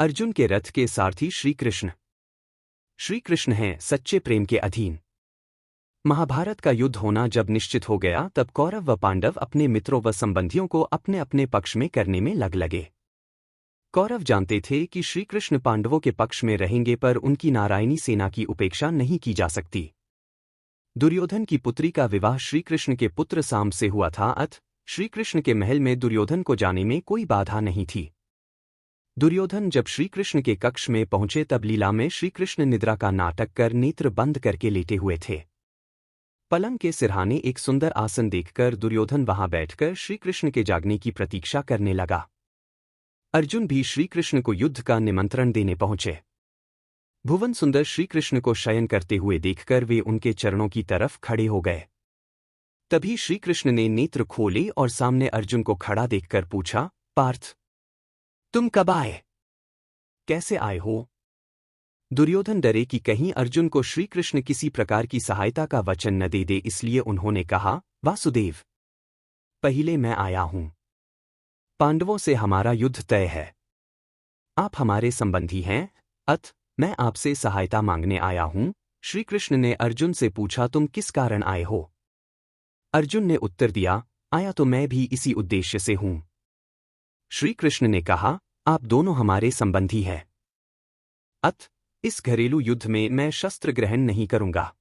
अर्जुन के रथ के सारथी श्री कृष्ण। श्री कृष्ण हैं सच्चे प्रेम के अधीन। महाभारत का युद्ध होना जब निश्चित हो गया तब कौरव व पांडव अपने मित्रों व संबंधियों को अपने अपने पक्ष में करने में लगे। कौरव जानते थे कि श्री कृष्ण पांडवों के पक्ष में रहेंगे, पर उनकी नारायणी सेना की उपेक्षा नहीं की जा सकती। दुर्योधन की पुत्री का विवाह श्री कृष्ण के पुत्र साम्ब से हुआ था, अतः श्री कृष्ण के महल में दुर्योधन को जाने में कोई बाधा नहीं थी। दुर्योधन जब श्री कृष्ण के कक्ष में पहुंचे तब लीला में श्री कृष्ण निद्रा का नाटक कर नेत्र बंद करके लेटे हुए थे। पलंग के सिरहाने एक सुंदर आसन देखकर दुर्योधन वहां बैठकर श्री कृष्ण के जागने की प्रतीक्षा करने लगा। अर्जुन भी श्री कृष्ण को युद्ध का निमंत्रण देने पहुंचे। भुवन सुंदर श्री कृष्ण को शयन करते हुए देखकर वे उनके चरणों की तरफ खड़े हो गए। तभी श्री कृष्ण ने नेत्र खोले और सामने अर्जुन को खड़ा देखकर पूछा, पार्थ, तुम कब आए? कैसे आए हो? दुर्योधन डरे कि कहीं अर्जुन को श्री कृष्ण किसी प्रकार की सहायता का वचन न दे दे, इसलिए उन्होंने कहा, वासुदेव, पहले मैं आया हूं। पांडवों से हमारा युद्ध तय है। आप हमारे संबंधी हैं, अतः मैं आपसे सहायता मांगने आया हूं। श्री कृष्ण ने अर्जुन से पूछा, तुम किस कारण आए हो? अर्जुन ने उत्तर दिया, आया तो मैं भी इसी उद्देश्य से हूं। श्री कृष्ण ने कहा, आप दोनों हमारे संबंधी हैं, अतः इस घरेलू युद्ध में मैं शस्त्र ग्रहण नहीं करूंगा।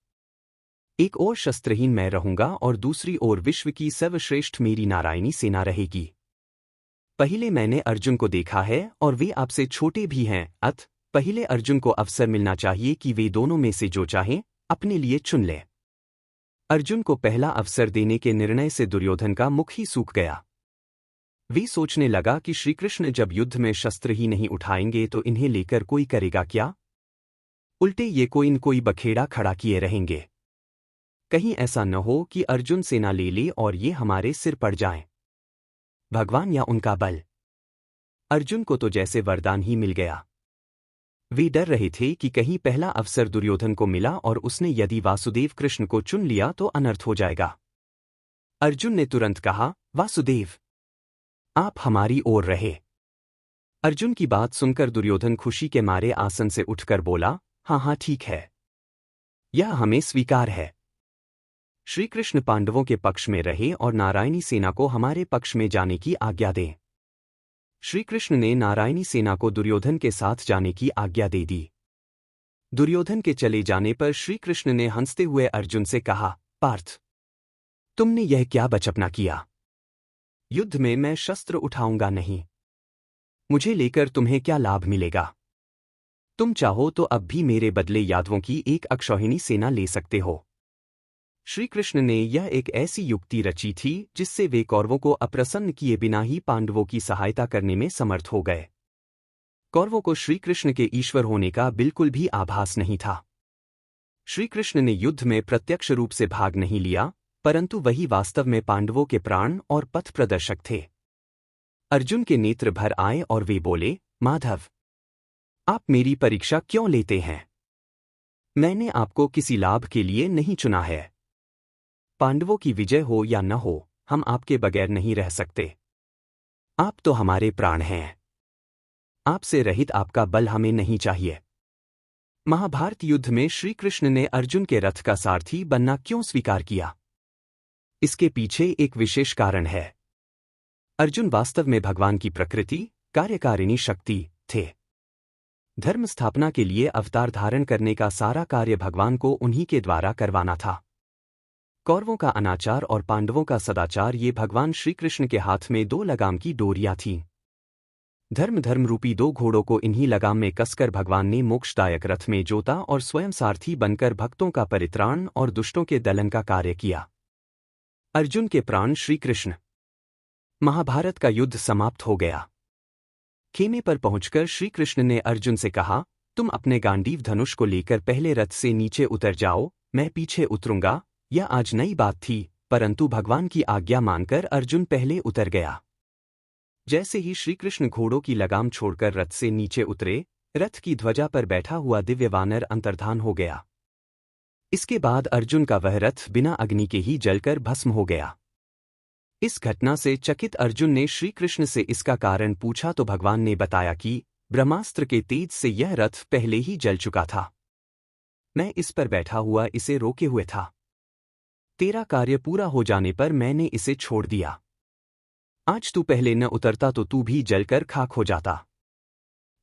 एक ओर शस्त्रहीन मैं रहूंगा और दूसरी ओर विश्व की सर्वश्रेष्ठ मेरी नारायणी सेना रहेगी। पहले मैंने अर्जुन को देखा है और वे आपसे छोटे भी हैं, अतः पहले अर्जुन को अवसर मिलना चाहिए कि वे दोनों में से जो चाहें अपने लिए चुन लें। अर्जुन को पहला अवसर देने के निर्णय से दुर्योधन का मुख ही सूख गया। वे सोचने लगा कि श्रीकृष्ण जब युद्ध में शस्त्र ही नहीं उठाएंगे तो इन्हें लेकर कोई करेगा क्या? उल्टे ये कोई न कोई बखेड़ा खड़ा किए रहेंगे। कहीं ऐसा न हो कि अर्जुन सेना ले ले और ये हमारे सिर पड़ जाएं। भगवान या उनका बल। अर्जुन को तो जैसे वरदान ही मिल गया। वे डर रहे थे कि कहीं पहला अवसर दुर्योधन को मिला और उसने यदि वासुदेव कृष्ण को चुन लिया तो अनर्थ हो जाएगा। अर्जुन ने तुरंत कहा, वासुदेव, आप हमारी ओर रहे। अर्जुन की बात सुनकर दुर्योधन खुशी के मारे आसन से उठकर बोला, हाँ हाँ ठीक है, यह हमें स्वीकार है। श्री कृष्ण पांडवों के पक्ष में रहे और नारायणी सेना को हमारे पक्ष में जाने की आज्ञा दें। श्री कृष्ण ने नारायणी सेना को दुर्योधन के साथ जाने की आज्ञा दे दी। दुर्योधन के चले जाने पर श्री कृष्ण ने हंसते हुए अर्जुन से कहा, पार्थ, तुमने यह क्या बचपना किया? युद्ध में मैं शस्त्र उठाऊंगा नहीं। मुझे लेकर तुम्हें क्या लाभ मिलेगा? तुम चाहो तो अब भी मेरे बदले यादवों की एक अक्षौहिणी सेना ले सकते हो। श्री कृष्ण ने यह एक ऐसी युक्ति रची थी जिससे वे कौरवों को अप्रसन्न किए बिना ही पांडवों की सहायता करने में समर्थ हो गए। कौरवों को श्री कृष्ण के ईश्वर होने का बिल्कुल भी आभास नहीं था। श्री कृष्ण ने युद्ध में प्रत्यक्ष रूप से भाग नहीं लिया, परंतु वही वास्तव में पांडवों के प्राण और पथ प्रदर्शक थे। अर्जुन के नेत्र भर आए और वे बोले, माधव, आप मेरी परीक्षा क्यों लेते हैं? मैंने आपको किसी लाभ के लिए नहीं चुना है। पांडवों की विजय हो या न हो, हम आपके बगैर नहीं रह सकते। आप तो हमारे प्राण हैं। आपसे रहित आपका बल हमें नहीं चाहिए। महाभारत युद्ध में श्री कृष्ण ने अर्जुन के रथ का सारथी बनना क्यों स्वीकार किया? इसके पीछे एक विशेष कारण है। अर्जुन वास्तव में भगवान की प्रकृति, कार्यकारिणी शक्ति थे। धर्म स्थापना के लिए अवतार धारण करने का सारा कार्य भगवान को उन्हीं के द्वारा करवाना था। कौरवों का अनाचार और पांडवों का सदाचार, ये भगवान श्री कृष्ण के हाथ में दो लगाम की डोरियां थीं। धर्म रूपी दो घोड़ों को इन्हीं लगाम में कसकर भगवान ने मोक्षदायक रथ में जोता और स्वयं सारथी बनकर भक्तों का परित्राण और दुष्टों के दलन का कार्य किया। अर्जुन के प्राण श्री कृष्ण। महाभारत का युद्ध समाप्त हो गया। खेमे पर पहुंचकर श्री कृष्ण ने अर्जुन से कहा, तुम अपने गांडीव धनुष को लेकर पहले रथ से नीचे उतर जाओ, मैं पीछे उतरूंगा। यह आज नई बात थी, परंतु भगवान की आज्ञा मानकर अर्जुन पहले उतर गया। जैसे ही श्रीकृष्ण घोड़ों की लगाम छोड़कर रथ से नीचे उतरे, रथ की ध्वजा पर बैठा हुआ दिव्य वानर अंतर्धान हो गया। इसके बाद अर्जुन का वह रथ बिना अग्नि के ही जलकर भस्म हो गया। इस घटना से चकित अर्जुन ने श्री कृष्ण से इसका कारण पूछा तो भगवान ने बताया कि ब्रह्मास्त्र के तेज से यह रथ पहले ही जल चुका था। मैं इस पर बैठा हुआ इसे रोके हुए था। तेरा कार्य पूरा हो जाने पर मैंने इसे छोड़ दिया। आज तू पहले न उतरता तो तू भी जलकर खाक हो जाता।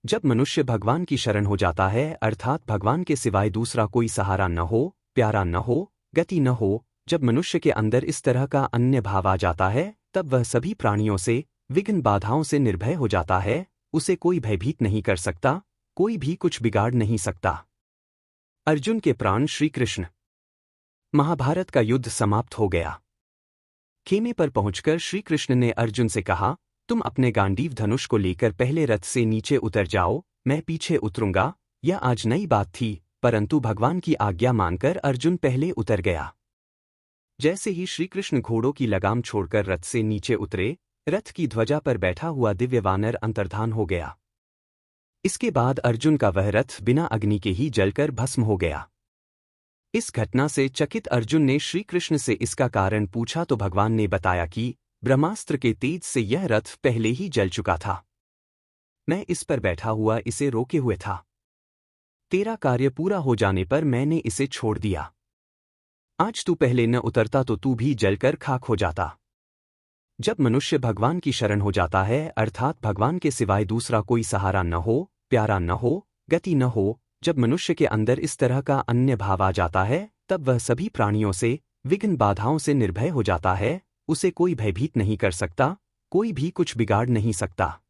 जब मनुष्य भगवान की शरण हो जाता है, अर्थात भगवान के सिवाय दूसरा कोई सहारा न हो, प्यारा न हो, गति न हो, जब मनुष्य के अंदर इस तरह का अन्य भाव आ जाता है, तब वह सभी प्राणियों से, विघ्न बाधाओं से निर्भय हो जाता है। उसे कोई भयभीत नहीं कर सकता, कोई भी कुछ बिगाड़ नहीं सकता। अर्जुन के प्राण श्री कृष्ण। महाभारत का युद्ध समाप्त हो गया। खेमे पर पहुंचकर श्री कृष्ण ने अर्जुन से कहा, तुम अपने गांडीव धनुष को लेकर पहले रथ से नीचे उतर जाओ, मैं पीछे उतरूंगा। यह आज नई बात थी, परंतु भगवान की आज्ञा मानकर अर्जुन पहले उतर गया। जैसे ही श्रीकृष्ण घोड़ों की लगाम छोड़कर रथ से नीचे उतरे, रथ की ध्वजा पर बैठा हुआ दिव्य वानर अंतर्धान हो गया। इसके बाद अर्जुन का वह रथ बिना अग्नि के ही जलकर भस्म हो गया। इस घटना से चकित अर्जुन ने श्रीकृष्ण से इसका कारण पूछा तो भगवान ने बताया कि ब्रह्मास्त्र के तेज से यह रथ पहले ही जल चुका था। मैं इस पर बैठा हुआ इसे रोके हुए था। तेरा कार्य पूरा हो जाने पर मैंने इसे छोड़ दिया। आज तू पहले न उतरता तो तू भी जलकर खाक हो जाता। जब मनुष्य भगवान की शरण हो जाता है, अर्थात भगवान के सिवाय दूसरा कोई सहारा न हो, प्यारा न हो, गति न हो, जब मनुष्य के अंदर इस तरह का अन्य भाव आ जाता है, तब वह सभी प्राणियों से, विघ्न बाधाओं से निर्भय हो जाता है। उसे कोई भयभीत नहीं कर सकता, कोई भी कुछ बिगाड़ नहीं सकता।